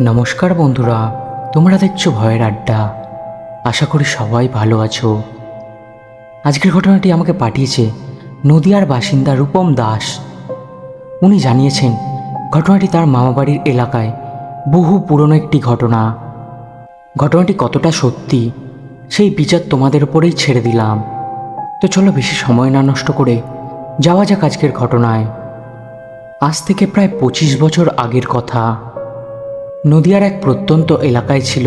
নমস্কার বন্ধুরা, তোমরা দেখছো ভয়ের আড্ডা। আশা করি সবাই ভালো আছো। আজকের ঘটনাটি আমাকে পাঠিয়েছে নদিয়ার বাসিন্দা রূপম দাস। উনি জানিয়েছেন ঘটনাটি তার মামাবাড়ির এলাকায় বহু পুরনো একটি ঘটনা। ঘটনাটি কতটা সত্যি সেই বিচার তোমাদের উপরেই ছেড়ে দিলাম। তো চলো বেশি সময় না নষ্ট করে যাওয়া যাক আজকের ঘটনায়। আজ থেকে প্রায় 25 বছর আগের কথা। নদিয়ার এক প্রত্যন্ত এলাকায় ছিল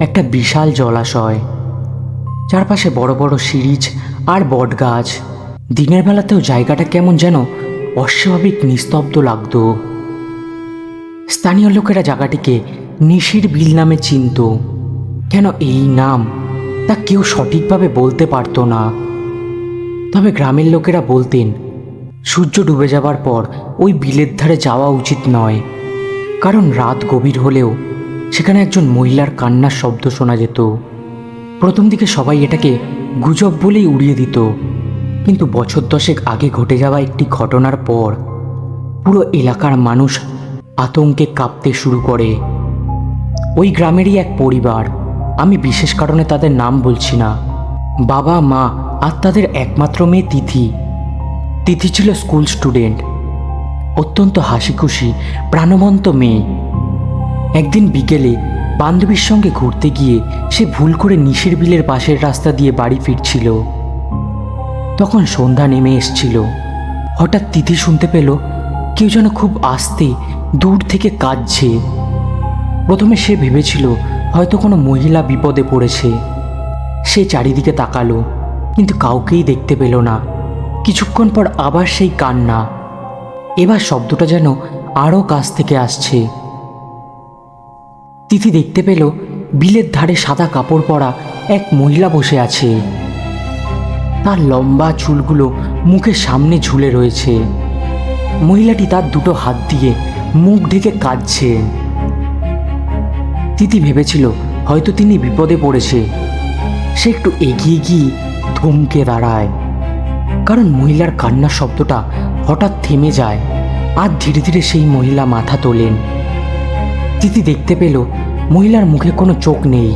একটা বিশাল জলাশয়। চারপাশে বড় বড় সিরিজ আর বটগাছ। দিনের বেলাতেও জায়গাটা কেমন যেন অস্বাভাবিক নিস্তব্ধ লাগত। স্থানীয় লোকেরা জায়গাটিকে নিশির বিল নামে চিনত। কেন এই নাম তা কেউ সঠিকভাবে বলতে পারত না। তবে গ্রামের লোকেরা বলতেন সূর্য ডুবে যাবার পর ওই বিলের ধারে যাওয়া উচিত নয়, কারণ রাত গভীর হলেও সেখানে একজন মহিলার কান্নার শব্দ শোনা যেত। প্রথম দিকে সবাই এটাকে গুজব বলেই উড়িয়ে দিত, কিন্তু বছর 10 আগে ঘটে যাওয়া একটি ঘটনার পর পুরো এলাকার মানুষ আতঙ্কে কাঁপতে শুরু করে। ওই গ্রামেরই এক পরিবার, আমি বিশেষ কারণে তাদের নাম বলছি না, বাবা মা আর তাদের একমাত্র মেয়ে তিথি। তিথি ছিল স্কুল স্টুডেন্ট, অত্যন্ত হাসিখুশি প্রাণবন্ত মেয়ে। একদিন বিকেলে বান্ধবীর সঙ্গে ঘুরতে গিয়ে সে ভুল করে নিশির বিলের পাশের রাস্তা দিয়ে বাড়ি ফিরছিল। তখন সন্ধ্যা নেমে এসছিল। হঠাৎ তিথি শুনতে পেল কেউ যেন খুব আস্তে দূর থেকে কাঁদছে। প্রথমে সে ভেবেছিল হয়তো কোনো মহিলা বিপদে পড়েছে। সে চারিদিকে তাকালো, কিন্তু কাউকেই দেখতে পেল না। কিছুক্ষণ পর আবার সেই কান্না। এবার শব্দটা যেন আরও কাছ থেকে আসছে। তিথি দেখতে পেল বিলের ধারে সাদা কাপড় পরা এক মহিলা বসে আছে। তার লম্বা চুলগুলো মুখের সামনে ঝুলে রয়েছে। মহিলাটি তার দুটো হাত দিয়ে মুখ ঢেকে কাঁদছে। তিথি ভেবেছিল হয়তো তিনি বিপদে পড়েছে। সে একটু এগিয়ে গিয়ে থমকে দাঁড়ায়, কারণ মহিলার কান্নার শব্দটা হঠাৎ থেমে যায় আর ধীরে ধীরে সেই মহিলা মাথা তোলেন। তিথি দেখতে পেল মহিলার মুখে কোনো চোখ নেই।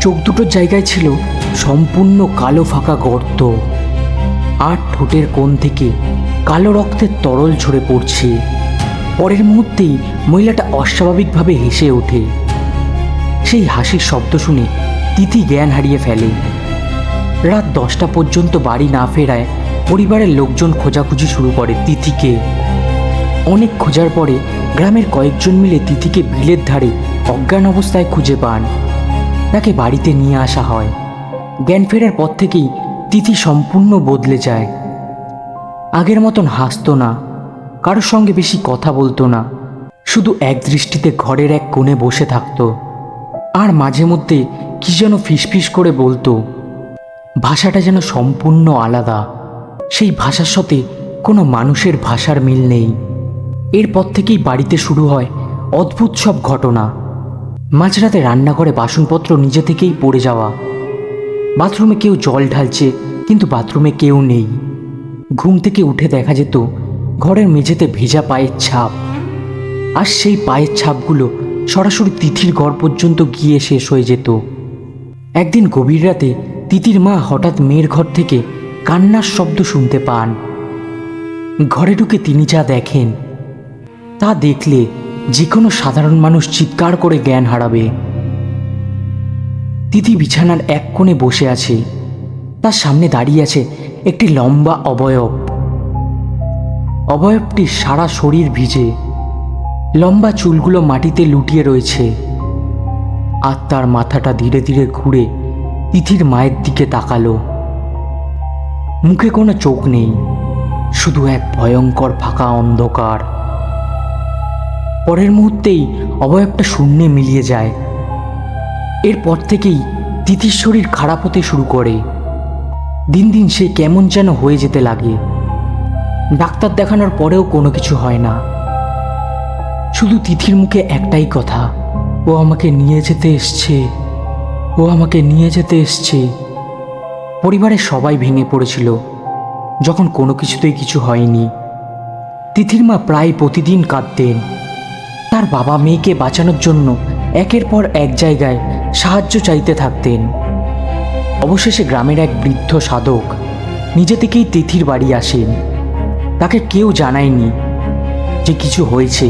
চোখ দুটোর জায়গায় ছিল সম্পূর্ণ কালো ফাঁকা গর্ত, আর ঠোঁটের কোণ থেকে কালো রক্তের তরল ঝরে পড়ছে। পরের মুহূর্তেই মহিলাটা অস্বাভাবিকভাবে হেসে ওঠে। সেই হাসির শব্দ শুনে তিথি জ্ঞান হারিয়ে ফেলে। রাত 10টা পর্যন্ত বাড়ি না ফেরায় পরিবারের লোকজন খোঁজাখুঁজি শুরু করে তিথিকে। অনেক খোঁজার পরে গ্রামের কয়েকজন মিলে তিথিকে বিলের ধারে অজ্ঞান অবস্থায় খুঁজে পান। তাকে বাড়িতে নিয়ে আসা হয়। জ্ঞান ফেরার পর থেকেই তিথি সম্পূর্ণ বদলে যায়। আগের মতন হাসতো না, কারোর সঙ্গে বেশি কথা বলতো না, শুধু এক দৃষ্টিতে ঘরের এক কোণে বসে থাকতো। আর মাঝে মধ্যে কি যেন ফিসফিস করে বলতো। ভাষাটা যেন সম্পূর্ণ আলাদা। সেই ভাষার সাথে কোনো মানুষের ভাষার মিল নেই। এরপর থেকেই বাড়িতে শুরু হয় অদ্ভুত সব ঘটনা। মাঝরাতে রান্নাঘরে বাসনপত্র নিজে থেকেই পড়ে যাওয়া, বাথরুমে কেউ জল ঢালছে কিন্তু বাথরুমে কেউ নেই। ঘুম থেকে উঠে দেখা যেত ঘরের মেঝেতে ভেজা পায়ের ছাপ, আর সেই পায়ের ছাপগুলো সরাসরি তিথির ঘর পর্যন্ত গিয়ে শেষ হয়ে যেত। একদিন গভীর রাতে তিথির মা হঠাৎ মেয়ের ঘর থেকে কান্নার শব্দ শুনতে পান। ঘরে ঢুকে তিনি যা দেখেন তা দেখলে যে কোনো সাধারণ মানুষ চিৎকার করে জ্ঞান হারাবে। তিথি বিছানার এক কোণে বসে আছে। তার সামনে দাঁড়িয়ে আছে একটি লম্বা অবয়ব। অবয়বটির সারা শরীর ভিজে, লম্বা চুলগুলো মাটিতে লুটিয়ে রয়েছে, আর তার মাথাটা ধীরে ধীরে ঘুরে তিথির মায়ের দিকে তাকালো। মুখে কোনো চোখ নেই, শুধু এক ভয়ঙ্কর ফাঁকা অন্ধকার। পরের মুহূর্তেই অবয়বটা শূন্যে মিলিয়ে যায়। এরপর থেকেই তিথির শরীর খারাপ হতে শুরু করে। দিন দিন সে কেমন যেন হয়ে যেতে লাগে। ডাক্তার দেখানোর পরেও কোনো কিছু হয় না। শুধু তিথির মুখে একটাই কথা, ও আমাকে নিয়ে যেতে এসছে, ও আমাকে নিয়ে যেতে এসছে। পরিবারের সবাই ভেঙে পড়েছিল যখন কোনো কিছুতেই কিছু হয়নি। তিথির মা প্রায় প্রতিদিন কাঁদতেন। তার তার বাবা মেয়েকে বাঁচানোর জন্য একের পর এক জায়গায় সাহায্য চাইতে থাকতেন। অবশেষে গ্রামের এক বৃদ্ধ সাধক নিজে থেকেই তিথির বাড়ি আসেন। তাকে কেউ জানায়নি যে কিছু হয়েছে।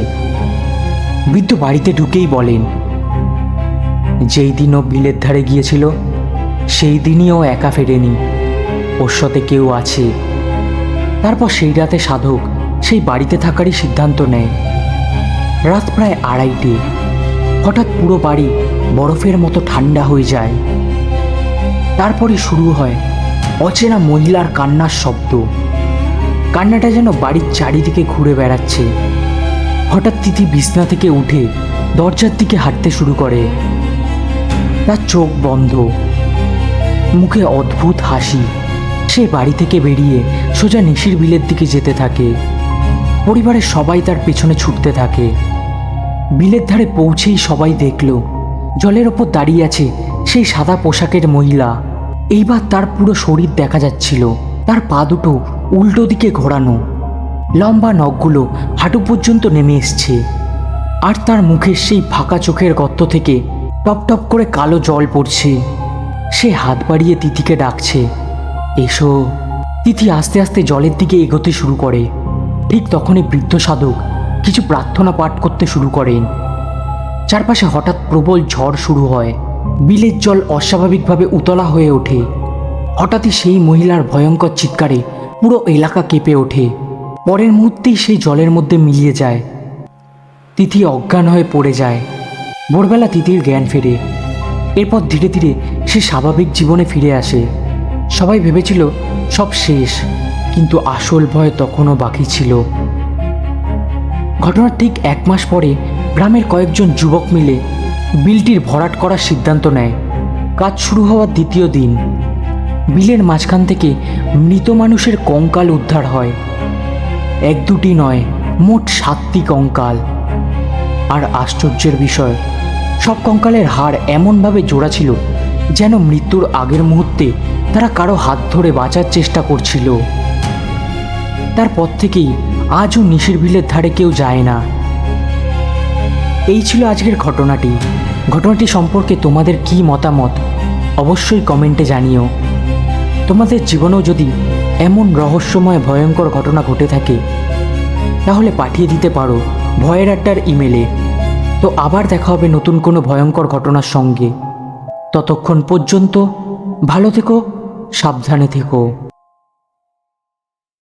বৃদ্ধ বাড়িতে ঢুকেই বলেন, যেই দিন ও বিলের ধারে গিয়েছিল সেই দিনই ও একা ফেরেনি, ওর সাথে কেউ আছে। তারপর সেই রাতে সাধক সেই বাড়িতে থাকারই সিদ্ধান্ত নেয়। রাত প্রায় 2:30। হঠাৎ পুরো বাড়ি বরফের মতো ঠান্ডা হয়ে যায়। তারপরে শুরু হয় অচেনা মহিলার কান্নার শব্দ। কান্নাটা যেন বাড়ির চারিদিকে ঘুরে বেড়াচ্ছে। হঠাৎ তিথি বিছনা থেকে উঠে দরজার দিকে হাঁটতে শুরু করে। তার চোখ বন্ধ, মুখে অদ্ভুত হাসি। সে বাড়ি থেকে বেরিয়ে সোজা নিশির বিলের দিকে যেতে থাকে। পরিবারের সবাই তার পেছনে ছুটতে থাকে। বিলের ধারে পৌঁছেই সবাই দেখল জলের ওপর দাঁড়িয়ে আছে সেই সাদা পোশাকের মহিলা। এইবার তার পুরো শরীর দেখা যাচ্ছিল। তার পা দুটো উল্টো দিকে ঘোরানো, লম্বা নখগুলো হাঁটু পর্যন্ত নেমে এসছে। আর তার মুখের সেই ফাঁকা চোখের গর্ত থেকে টপ টপ করে কালো জল পড়ছে। সে হাত বাড়িয়ে তিথিকে ডাকছে, এসো। তিথি আস্তে আস্তে জলের দিকে এগোতে শুরু করে। ঠিক তখনই বৃদ্ধ সাধক কিছু প্রার্থনা পাঠ করতে শুরু করেন। চারপাশে হঠাৎ প্রবল ঝড় শুরু হয়। বিলের জল অস্বাভাবিকভাবে উতলা হয়ে ওঠে। হঠাৎই সেই মহিলার ভয়ঙ্কর চিৎকারে পুরো এলাকা কেঁপে ওঠে। পরের মুহূর্তেই সেই জলের মধ্যে মিলিয়ে যায়। তিথি অজ্ঞান হয়ে পড়ে যায়। ভোরবেলা তিথির জ্ঞান ফেরে। এরপর ধীরে ধীরে সে স্বাভাবিক জীবনে ফিরে আসে। সবাই ভেবেছিল সব শেষ, কিন্তু আসল ভয় তখনও বাকি ছিল। ঘটনার ঠিক 1 মাস পরে গ্রামের কয়েকজন যুবক মিলে বিলটির ভরাট করার সিদ্ধান্ত নেয়। কাজ শুরু হওয়ার দ্বিতীয় দিন বিলের মাঝখান থেকে মৃত মানুষের কঙ্কাল উদ্ধার হয়। 1-2টি নয়, মোট 7টি কঙ্কাল। আর আশ্চর্যের বিষয়, সব কঙ্কালের হাড় এমনভাবে জোড়া ছিল যেন মৃত্যুর আগের মুহূর্তে তারা কারো হাত ধরে বাঁচার চেষ্টা করছিল। তারপর থেকেই আজও নিশির বিলের ধারে কেউ যায় না। এই ছিল আজকের ঘটনাটি সম্পর্কে তোমাদের কি মতামত অবশ্যই কমেন্টে জানিও। তোমাদের জীবনেও যদি এমন রহস্যময় ভয়ঙ্কর ঘটনা ঘটে থাকে তাহলে পাঠিয়ে দিতে পারো ভয়ের আড্ডার ইমেলে। তো আবার দেখা হবে নতুন কোনো ভয়ঙ্কর ঘটনার সঙ্গে। ততক্ষণ পর্যন্ত ভালো থেকো, সাবধানে থেকো।